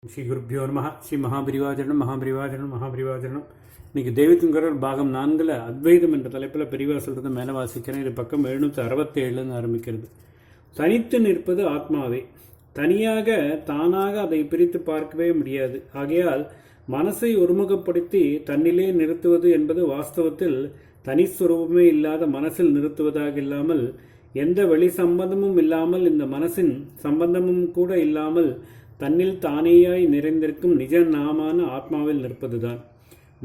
ஸ்ரீ குருப்பியோ நமஹ. ஸ்ரீ மகாபிரிவாஜனம் மகாபிரிவாஜனம் மகாபிரிவாஜனம். இன்னைக்கு தெய்வத்துங்கரர் பாகம் 4 அத்வைதம் என்ற தலைப்பில் பெரிவா சொல்கிறத மேலே வாசிக்கிறேன். இது பக்கம் 767 ஆரம்பிக்கிறது. தனித்து நிற்பது ஆத்மாவே. தனியாக தானாக அதை பிரித்து பார்க்கவே முடியாது. ஆகையால் மனசை ஒருமுகப்படுத்தி தன்னிலே நிறுத்துவது என்பது வாஸ்தவத்தில் தனிஸ்வரூபமே இல்லாத மனசில் நிறுத்துவதாக இல்லாமல், எந்த வெளி சம்பந்தமும் இல்லாமல், இந்த மனசின் சம்பந்தமும் கூட இல்லாமல் தன்னில் தானேயாய் நிறைந்திருக்கும் நிஜ நாமான ஆத்மாவில் நிற்பதுதான்.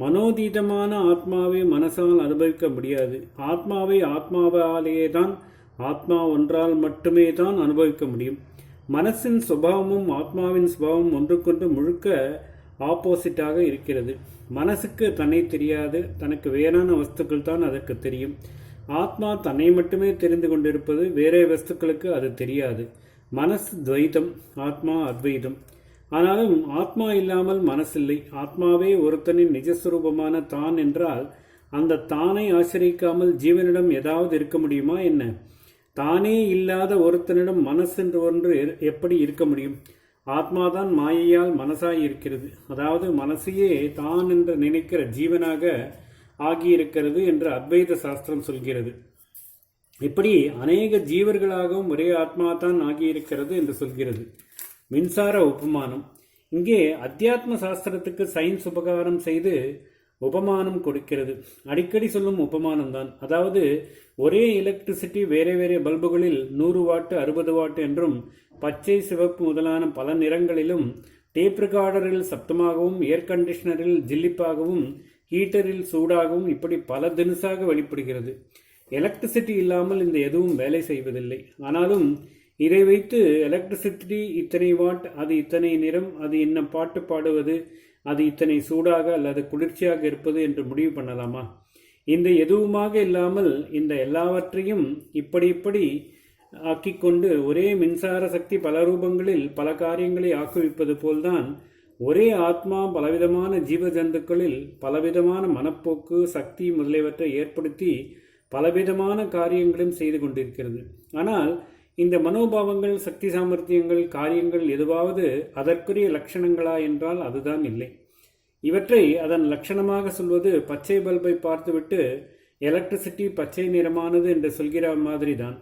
மனோதீதமான ஆத்மாவை மனசால் அனுபவிக்க முடியாது. ஆத்மாவை ஆத்மாவாலேயே தான், ஆத்மா ஒன்றால் மட்டுமே தான் அனுபவிக்க முடியும். மனசின் சுபாவமும் ஆத்மாவின் சுபாவமும் ஒன்றுக்கொன்று முழுக்க ஆப்போசிட்டாக இருக்கிறது. மனசுக்கு தன்னை தெரியாது, தனக்கு வேறான வஸ்துக்கள் தான் அதற்கு தெரியும். ஆத்மா தன்னை மட்டுமே தெரிந்து கொண்டிருப்பது, வேறே வஸ்துக்களுக்கு அது தெரியாது. மனசு துவைதம், ஆத்மா அத்வைதம். ஆனாலும் ஆத்மா இல்லாமல் மனசில்லை. ஆத்மாவே ஒருத்தனின் நிஜஸ்வரூபமான தான் என்றால், அந்த தானை ஆசிரிக்காமல் ஜீவனிடம் ஏதாவது இருக்க முடியுமா என்ன? தானே இல்லாத ஒருத்தனிடம் மனசு என்று ஒன்று எப்படி இருக்க முடியும்? ஆத்மாதான் மாயையால் மனசாய் இருக்கிறது. அதாவது மனசையே தான் என்று நினைக்கிற ஜீவனாக ஆகியிருக்கிறது என்று அத்வைத சாஸ்திரம் சொல்கிறது. இப்படி அநேக ஜீவர்களாகவும் ஒரே ஆத்மா தான் ஆகியிருக்கிறது என்று சொல்கிறது. மின்சார உபமானம். இங்கே அத்தியாத்ம சாஸ்திரத்துக்கு சயின்ஸ் உபகாரம் செய்து உபமானம் கொடுக்கிறது. அடிக்கடி சொல்லும் உபமானம் தான். அதாவது ஒரே எலக்ட்ரிசிட்டி வேறே வேறே பல்புகளில் 100 வாட்டு 60 வாட்டு என்றும், பச்சை சிவப்பு முதலான பல நிறங்களிலும், டேப் ரெக்கார்டரில் சப்தமாகவும், ஏர் கண்டிஷனரில் ஜில்லிப்பாகவும், ஹீட்டரில் சூடாகவும், இப்படி பல தினுசாக வெளிப்படுகிறது. எலக்ட்ரிசிட்டி இல்லாமல் இந்த எதுவும் வேலை செய்வதில்லை. ஆனாலும் இதை வைத்து எலக்ட்ரிசிட்டி இத்தனை வாட், அது இத்தனை நிறம், அது இன்ன பாட்டு பாடுவது, அது இத்தனை சூடாக அல்லது குளிர்ச்சியாக இருப்பது என்று முடிவு பண்ணலாமா? இந்த எதுவுமாக இல்லாமல் இந்த எல்லாவற்றையும் இப்படி ஆக்கிக்கொண்டு ஒரே மின்சார சக்தி பல ரூபங்களில் பல காரியங்களை ஆக்குவிப்பது போல்தான் ஒரே ஆத்மா பலவிதமான ஜீவ ஜந்துக்களில் பலவிதமான மனப்போக்கு, சக்தி முதலியவற்றை ஏற்படுத்தி பலவிதமான காரியங்களும் செய்து கொண்டிருக்கிறது. ஆனால் இந்த மனோபாவங்கள், சக்தி சாமர்த்தியங்கள், காரியங்கள் எதுவாவது அதற்குரிய லட்சணங்களா என்றால் அதுதான் இல்லை. இவற்றை அதன் லட்சணமாக சொல்வது பச்சை பல்பை பார்த்துவிட்டு எலக்ட்ரிசிட்டி பச்சை நிறமானது என்று சொல்கிற மாதிரி தான்.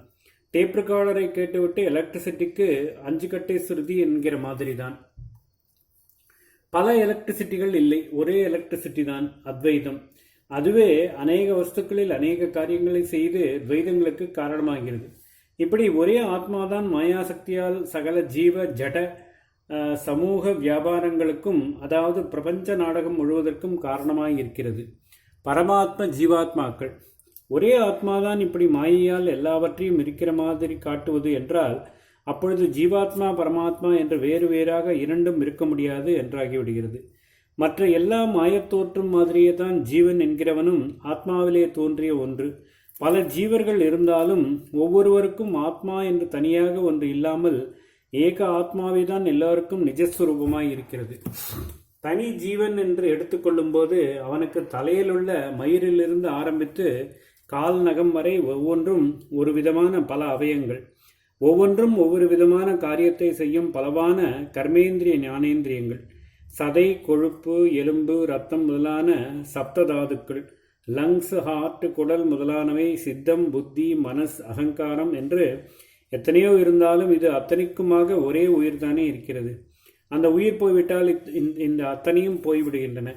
டேப் ரெக்கார்டரை கேட்டுவிட்டு எலக்ட்ரிசிட்டிக்கு 5 கட்டை சுருதி என்கிற மாதிரி தான். பல எலக்ட்ரிசிட்டிகள் இல்லை, ஒரே எலக்ட்ரிசிட்டி தான் அத்வைதம். அதுவே அநேக வஸ்துக்களில் அநேக காரியங்களை செய்து துவைதங்களுக்கு காரணமாகிறது. இப்படி ஒரே ஆத்மாதான் மாயாசக்தியால் சகல ஜீவ ஜட சமூக வியாபாரங்களுக்கும், அதாவது பிரபஞ்ச நாடகம் முழுவதற்கும் காரணமாக இருக்கிறது. பரமாத்ம ஜீவாத்மாக்கள் ஒரே ஆத்மாதான் இப்படி மாயையால் எல்லாவற்றையும் இருக்கிற மாதிரி காட்டுவது என்றால், அப்பொழுது ஜீவாத்மா பரமாத்மா என்று வேறு வேறாக இரண்டும் இருக்க முடியாது என்றாகிவிடுகிறது. மற்ற எல்லா மாயத்தோற்றும் மாதிரியே தான் ஜீவன் என்கிறவனும் ஆத்மாவிலே தோன்றிய ஒன்று. பல ஜீவர்கள் இருந்தாலும் ஒவ்வொருவருக்கும் ஆத்மா என்று தனியாக ஒன்று இல்லாமல் ஏக ஆத்மாவே தான் எல்லாருக்கும் நிஜஸ்வரூபமாய் இருக்கிறது. தனி ஜீவன் என்று எடுத்துக்கொள்ளும் போது அவனுக்கு தலையிலுள்ள மயிரிலிருந்து ஆரம்பித்து கால் நகம் வரை ஒவ்வொன்றும் ஒரு விதமான பல அவயங்கள், ஒவ்வொன்றும் ஒவ்வொரு விதமான காரியத்தை செய்யும் பலவான கர்மேந்திரிய ஞானேந்திரியங்கள், சதை, கொழுப்பு, எலும்பு, ரத்தம் முதலான சப்ததாதுக்கள், லங்ஸ், ஹார்ட், குடல் முதலானவை, சித்தம், புத்தி, மனஸ், அகங்காரம் என்று எத்தனையோ இருந்தாலும் இது அத்தனைக்குமாக ஒரே உயிர் தானே இருக்கிறது. அந்த உயிர் போய்விட்டால் இந்த அத்தனையும் போய்விடுகின்றன.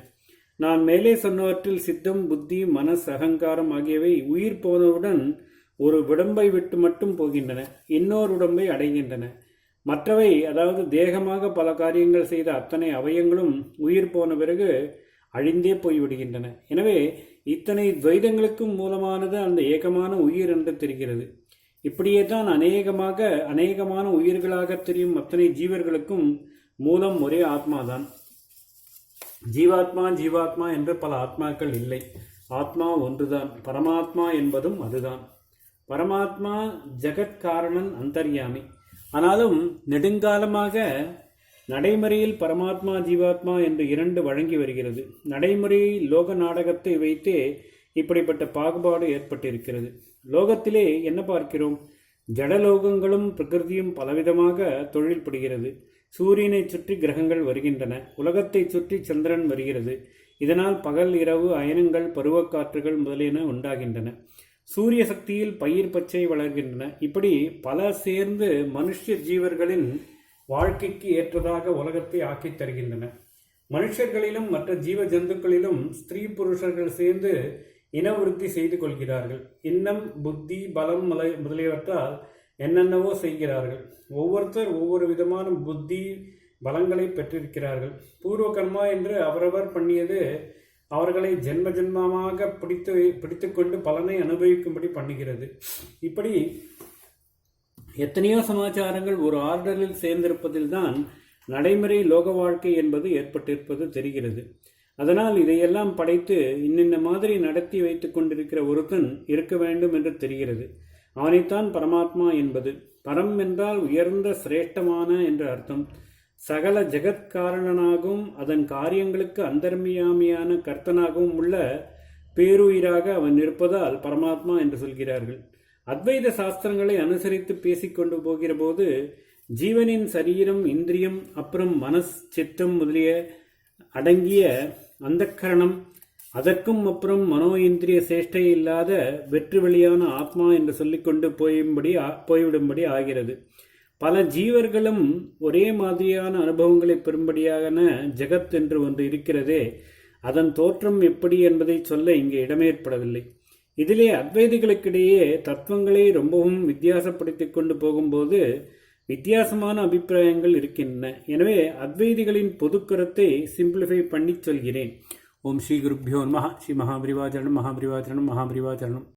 நான் மேலே சொன்னவற்றில் சித்தம், புத்தி, மனஸ், அகங்காரம் ஆகியவை உயிர் போனவுடன் ஒரு உடம்பை விட்டு மட்டும் போகின்றன, இன்னொரு உடம்பை அடைகின்றன. மற்றவை, அதாவது தேகமாக பல காரியங்கள் செய்த அத்தனை அவயங்களும் உயிர் போன பிறகு அழிந்தே போய்விடுகின்றன. எனவே இத்தனை துவைதங்களுக்கும் மூலமானது அந்த ஏகமான உயிர் என்று தெரிகிறது. இப்படியே தான் அநேகமான உயிர்களாக தெரியும் அத்தனை ஜீவர்களுக்கும் மூலம் ஒரே ஆத்மாதான். ஜீவாத்மா ஜீவாத்மா என்று பல ஆத்மாக்கள் இல்லை. ஆத்மா ஒன்றுதான். பரமாத்மா என்பதும் அதுதான். பரமாத்மா ஜகத்காரணன், அந்தர்யாமி. ஆனாலும் நெடுங்காலமாக நடைமுறையில் பரமாத்மா ஜீவாத்மா என்று 2 வழங்கி வருகிறது. நடைமுறை லோக நாடகத்தை வைத்தே இப்படிப்பட்ட பாகுபாடு ஏற்பட்டிருக்கிறது. லோகத்திலே என்ன பார்க்கிறோம்? ஜடலோகங்களும் பிரகிருதியும் பலவிதமாக தொழில்படுகிறது. சூரியனை சுற்றி கிரகங்கள் வருகின்றன. உலகத்தை சுற்றி சந்திரன் வருகிறது. இதனால் பகல் இரவு அயனங்கள் பருவக்காற்றுகள் முதலியன உண்டாகின்றன. சூரிய சக்தியில் பயிர் பச்சை வளர்கின்றன. இப்படி பல சேர்ந்து மனுஷ ஜீவர்களின் வாழ்க்கைக்கு ஏற்றதாக உலகத்தை ஆக்கித் தருகின்றன. மனுஷர்களிலும் மற்ற ஜீவ ஜந்துக்களிலும் ஸ்திரீ புருஷர்கள் சேர்ந்து இனவிருத்தி செய்து கொள்கிறார்கள். இன்னம் புத்தி பலம் முதலியவற்றால் என்னென்னவோ செய்கிறார்கள். ஒவ்வொருத்தர் ஒவ்வொரு விதமான புத்தி பலங்களை பெற்றிருக்கிறார்கள். பூர்வ கர்மா என்று அவரவர் பண்ணியது அவர்களை ஜென்ம ஜென்மமாக பிடித்து கொண்டு பலனை அனுபவிக்கும்படி பண்ணுகிறது. இப்படி எத்தனையோ சமாச்சாரங்கள் ஒரு ஆர்டரில் சேர்ந்திருப்பதில்தான் நடைமுறை லோக வாழ்க்கை என்பது ஏற்பட்டிருப்பது தெரிகிறது. அதனால் இதையெல்லாம் படைத்து இன்னின்ன மாதிரி நடத்தி வைத்து கொண்டிருக்கிற ஒருத்தன் இருக்க வேண்டும் என்று தெரிகிறது. அவனைத்தான் பரமாத்மா என்பது. பரம் என்றால் உயர்ந்த சிரேஷ்டமான என்று அர்த்தம். சகல ஜெகத்காரணனாகவும் அதன் காரியங்களுக்கு அந்தர்மியாமியான கர்த்தனாகவும் உள்ள பேருயிராக அவன் இருப்பதால் பரமாத்மா என்று சொல்கிறார்கள். அத்வைத சாஸ்திரங்களை அனுசரித்து பேசிக்கொண்டு போகிற போது ஜீவனின் சரீரம், இந்திரியம், அப்புறம் மனஸ், சித்தம் முதலிய அடங்கிய அந்தக்கரணம், அதற்கும் அப்புறம் மனோ இந்திரிய சேஷ்டை இல்லாத வெற்று வெளியான ஆத்மா என்று சொல்லிக்கொண்டு போய்விடும்படி ஆகிறது. பல ஜீவர்களும் ஒரே மாதிரியான அனுபவங்களை பெறும்படியான ஜெகத் என்று ஒன்று இருக்கிறதே, அதன் தோற்றம் எப்படி என்பதை சொல்ல இங்கே இடமேற்படவில்லை. இதிலே அத்வைதிகளுக்கிடையே தத்துவங்களை ரொம்பவும் வித்தியாசப்படுத்தி கொண்டு போகும்போது வித்தியாசமான அபிப்பிராயங்கள் இருக்கின்றன. எனவே அத்வைதிகளின் பொது கருத்தை சிம்பிளிஃபை பண்ணி சொல்கிறேன். ஓம் ஸ்ரீ குருப்பியோ நமஹ. ஸ்ரீ மகாபரிவாச்சரணம் மகாபரிவாச்சரணம் மகாபரிவாச்சரணம்.